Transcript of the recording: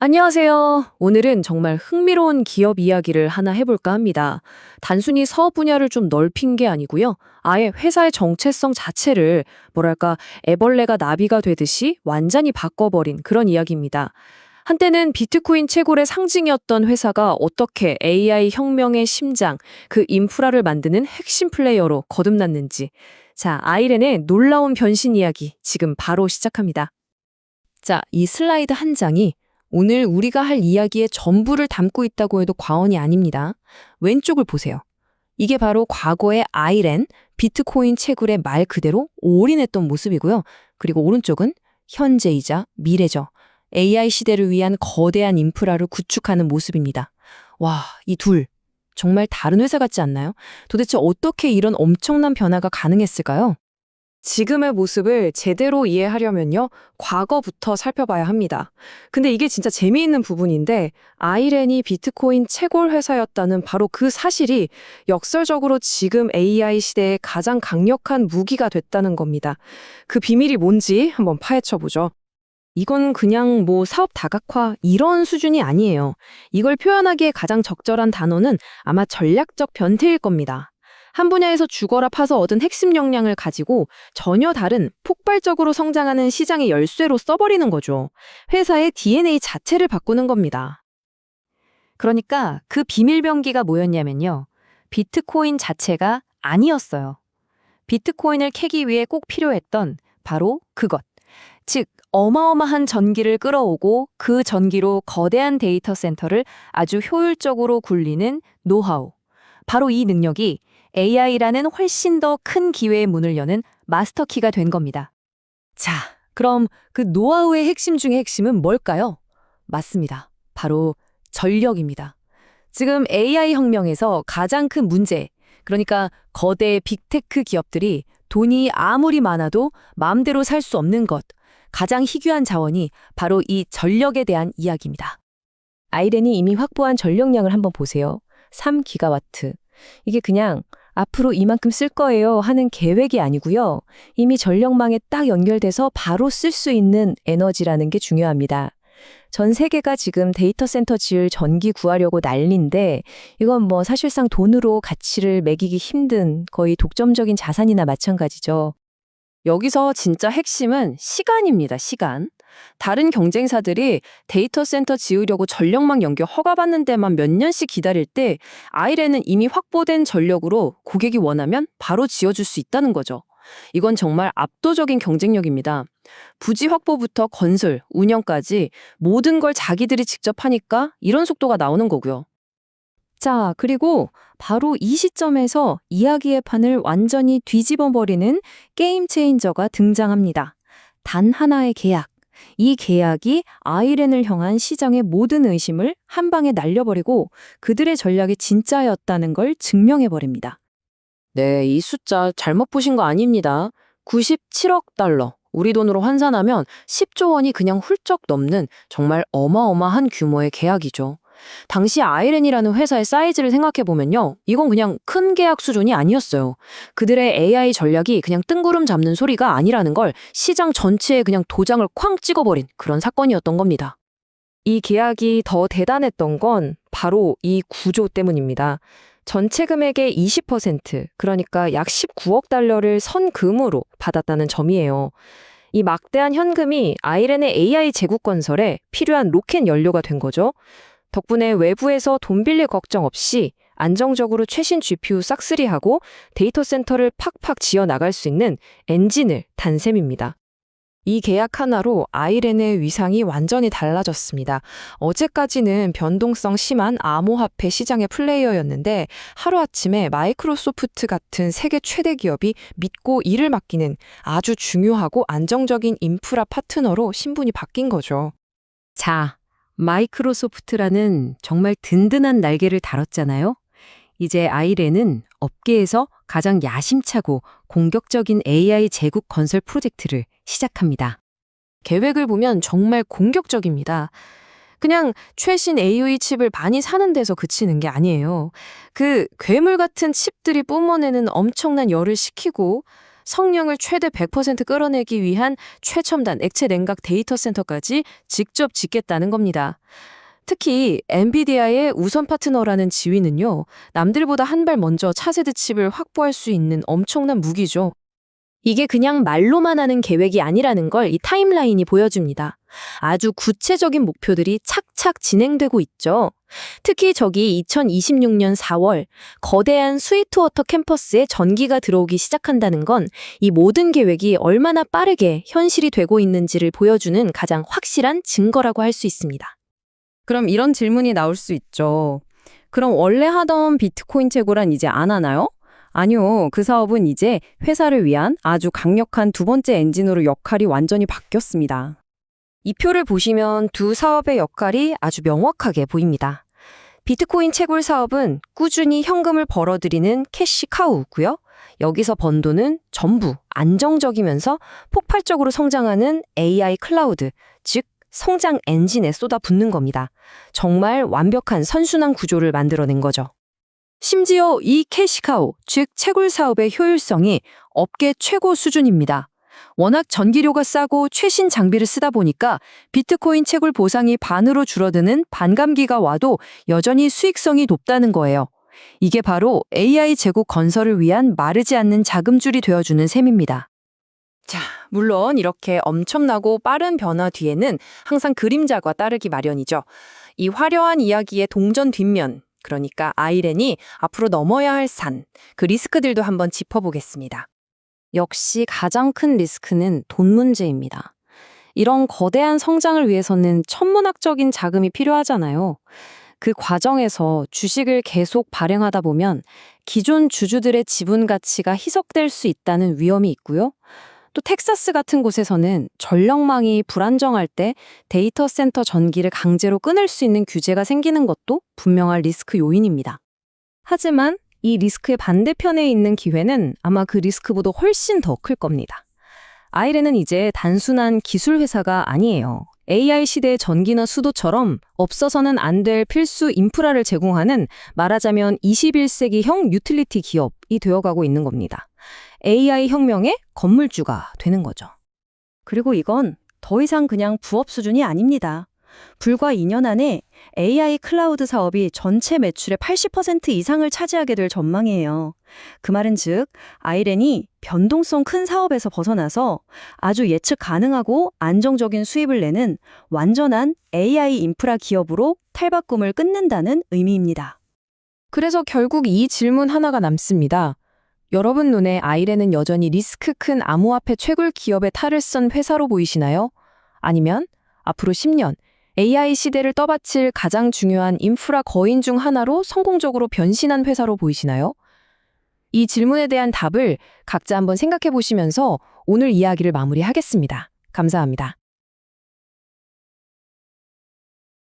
안녕하세요. 오늘은 정말 흥미로운 기업 이야기를 하나 해볼까 합니다. 단순히 사업 분야를 좀 넓힌 게 아니고요. 아예 회사의 정체성 자체를 뭐랄까 애벌레가 나비가 되듯이 완전히 바꿔버린 그런 이야기입니다. 한때는 비트코인 채굴의 상징이었던 회사가 어떻게 AI 혁명의 심장, 그 인프라를 만드는 핵심 플레이어로 거듭났는지. 자, 아이렌의 놀라운 변신 이야기 지금 바로 시작합니다. 자, 이 슬라이드 한 장이 오늘 우리가 할 이야기의 전부를 담고 있다고 해도 과언이 아닙니다. 왼쪽을 보세요. 이게 바로 과거의 아이렌, 비트코인 채굴의 말 그대로 올인했던 모습이고요. 그리고 오른쪽은 현재이자 미래죠. AI 시대를 위한 거대한 인프라를 구축하는 모습입니다. 와, 이 둘, 정말 다른 회사 같지 않나요? 도대체 어떻게 이런 엄청난 변화가 가능했을까요? 지금의 모습을 제대로 이해하려면요, 과거부터 살펴봐야 합니다. 근데 이게 진짜 재미있는 부분인데, 아이렌이 비트코인 채굴 회사였다는 바로 그 사실이 역설적으로 지금 AI 시대의 가장 강력한 무기가 됐다는 겁니다. 그 비밀이 뭔지 한번 파헤쳐보죠. 이건 그냥 뭐 사업 다각화 이런 수준이 아니에요. 이걸 표현하기에 가장 적절한 단어는 아마 전략적 변태일 겁니다. 한 분야에서 죽어라 파서 얻은 핵심 역량을 가지고 전혀 다른 폭발적으로 성장하는 시장의 열쇠로 써버리는 거죠. 회사의 DNA 자체를 바꾸는 겁니다. 그러니까 그 비밀병기가 뭐였냐면요. 비트코인 자체가 아니었어요. 비트코인을 캐기 위해 꼭 필요했던 바로 그것. 즉, 어마어마한 전기를 끌어오고 그 전기로 거대한 데이터 센터를 아주 효율적으로 굴리는 노하우. 바로 이 능력이 AI라는 훨씬 더 큰 기회의 문을 여는 마스터키가 된 겁니다. 자, 그럼 그 노하우의 핵심 중의 핵심은 뭘까요? 맞습니다. 바로 전력입니다. 지금 AI 혁명에서 가장 큰 문제, 그러니까 거대 빅테크 기업들이 돈이 아무리 많아도 마음대로 살 수 없는 것, 가장 희귀한 자원이 바로 이 전력에 대한 이야기입니다. 아이렌이 이미 확보한 전력량을 한번 보세요. 3기가와트. 이게 그냥 앞으로 이만큼 쓸 거예요 하는 계획이 아니고요. 이미 전력망에 딱 연결돼서 바로 쓸 수 있는 에너지라는 게 중요합니다. 전 세계가 지금 데이터 센터 지을 전기 구하려고 난리인데 이건 뭐 사실상 돈으로 가치를 매기기 힘든 거의 독점적인 자산이나 마찬가지죠. 여기서 진짜 핵심은 시간입니다, 시간. 다른 경쟁사들이 데이터 센터 지으려고 전력망 연결 허가받는 데만 몇 년씩 기다릴 때 아이렌은 이미 확보된 전력으로 고객이 원하면 바로 지어줄 수 있다는 거죠. 이건 정말 압도적인 경쟁력입니다. 부지 확보부터 건설, 운영까지 모든 걸 자기들이 직접 하니까 이런 속도가 나오는 거고요. 자, 그리고 바로 이 시점에서 이야기의 판을 완전히 뒤집어버리는 게임 체인저가 등장합니다. 단 하나의 계약. 이 계약이 아이렌을 향한 시장의 모든 의심을 한 방에 날려버리고 그들의 전략이 진짜였다는 걸 증명해버립니다. 네, 이 숫자 잘못 보신 거 아닙니다. 97억 달러. 우리 돈으로 환산하면 10조 원이 그냥 훌쩍 넘는 정말 어마어마한 규모의 계약이죠. 당시 아이렌이라는 회사의 사이즈를 생각해보면요. 이건 그냥 큰 계약 수준이 아니었어요. 그들의 AI 전략이 그냥 뜬구름 잡는 소리가 아니라는 걸 시장 전체에 그냥 도장을 쾅 찍어버린 그런 사건이었던 겁니다. 이 계약이 더 대단했던 건 바로 이 구조 때문입니다. 전체 금액의 20%, 그러니까 약 19억 달러를 선금으로 받았다는 점이에요. 이 막대한 현금이 아이렌의 AI 제국 건설에 필요한 로켓 연료가 된 거죠. 덕분에 외부에서 돈 빌릴 걱정 없이 안정적으로 최신 GPU 싹쓸이하고 데이터 센터를 팍팍 지어 나갈 수 있는 엔진을 단 셈입니다. 이 계약 하나로 아이렌의 위상이 완전히 달라졌습니다. 어제까지는 변동성 심한 암호화폐 시장의 플레이어였는데 하루아침에 마이크로소프트 같은 세계 최대 기업이 믿고 일을 맡기는 아주 중요하고 안정적인 인프라 파트너로 신분이 바뀐 거죠. 자, 마이크로소프트라는 정말 든든한 날개를 달았잖아요. 이제 아이렌은 업계에서 가장 야심차고 공격적인 AI 제국 건설 프로젝트를 시작합니다. 계획을 보면 정말 공격적입니다. 그냥 최신 AOE 칩을 많이 사는 데서 그치는 게 아니에요. 그 괴물 같은 칩들이 뿜어내는 엄청난 열을 식히고 성능을 최대 100% 끌어내기 위한 최첨단 액체 냉각 데이터 센터까지 직접 짓겠다는 겁니다. 특히 엔비디아의 우선 파트너라는 지위는요, 남들보다 한 발 먼저 차세대 칩을 확보할 수 있는 엄청난 무기죠. 이게 그냥 말로만 하는 계획이 아니라는 걸 이 타임라인이 보여줍니다. 아주 구체적인 목표들이 착착 진행되고 있죠. 특히 저기 2026년 4월 거대한 스위트워터 캠퍼스에 전기가 들어오기 시작한다는 건 이 모든 계획이 얼마나 빠르게 현실이 되고 있는지를 보여주는 가장 확실한 증거라고 할 수 있습니다. 그럼 이런 질문이 나올 수 있죠. 그럼 원래 하던 비트코인 채굴은 이제 안 하나요? 아니요. 그 사업은 이제 회사를 위한 아주 강력한 두 번째 엔진으로 역할이 완전히 바뀌었습니다. 이 표를 보시면 두 사업의 역할이 아주 명확하게 보입니다. 비트코인 채굴 사업은 꾸준히 현금을 벌어들이는 캐시카우고요. 여기서 번 돈은 전부 안정적이면서 폭발적으로 성장하는 AI 클라우드, 즉 성장 엔진에 쏟아붓는 겁니다. 정말 완벽한 선순환 구조를 만들어낸 거죠. 심지어 이 캐시카우, 즉 채굴 사업의 효율성이 업계 최고 수준입니다. 워낙 전기료가 싸고 최신 장비를 쓰다 보니까 비트코인 채굴 보상이 반으로 줄어드는 반감기가 와도 여전히 수익성이 높다는 거예요. 이게 바로 AI 제국 건설을 위한 마르지 않는 자금줄이 되어주는 셈입니다. 자, 물론 이렇게 엄청나고 빠른 변화 뒤에는 항상 그림자가 따르기 마련이죠. 이 화려한 이야기의 동전 뒷면, 그러니까 아이렌이 앞으로 넘어야 할 산, 그 리스크들도 한번 짚어보겠습니다. 역시 가장 큰 리스크는 돈 문제입니다. 이런 거대한 성장을 위해서는 천문학적인 자금이 필요하잖아요. 그 과정에서 주식을 계속 발행하다 보면 기존 주주들의 지분 가치가 희석될 수 있다는 위험이 있고요. 또 텍사스 같은 곳에서는 전력망이 불안정할 때 데이터 센터 전기를 강제로 끊을 수 있는 규제가 생기는 것도 분명한 리스크 요인입니다. 하지만 이 리스크의 반대편에 있는 기회는 아마 그 리스크보다 훨씬 더 클 겁니다. 아이렌은 이제 단순한 기술 회사가 아니에요. AI 시대의 전기나 수도처럼 없어서는 안 될 필수 인프라를 제공하는 말하자면 21세기형 유틸리티 기업이 되어가고 있는 겁니다. AI 혁명의 건물주가 되는 거죠. 그리고 이건 더 이상 그냥 부업 수준이 아닙니다. 불과 2년 안에 AI 클라우드 사업이 전체 매출의 80% 이상을 차지하게 될 전망이에요. 그 말은 즉, 아이렌이 변동성 큰 사업에서 벗어나서 아주 예측 가능하고 안정적인 수입을 내는 완전한 AI 인프라 기업으로 탈바꿈을 끝낸다는 의미입니다. 그래서 결국 이 질문 하나가 남습니다. 여러분 눈에 아이렌은 여전히 리스크 큰 암호화폐 채굴 기업의 탈을 쓴 회사로 보이시나요? 아니면 앞으로 10년 AI 시대를 떠받칠 가장 중요한 인프라 거인 중 하나로 성공적으로 변신한 회사로 보이시나요? 이 질문에 대한 답을 각자 한번 생각해 보시면서 오늘 이야기를 마무리하겠습니다. 감사합니다.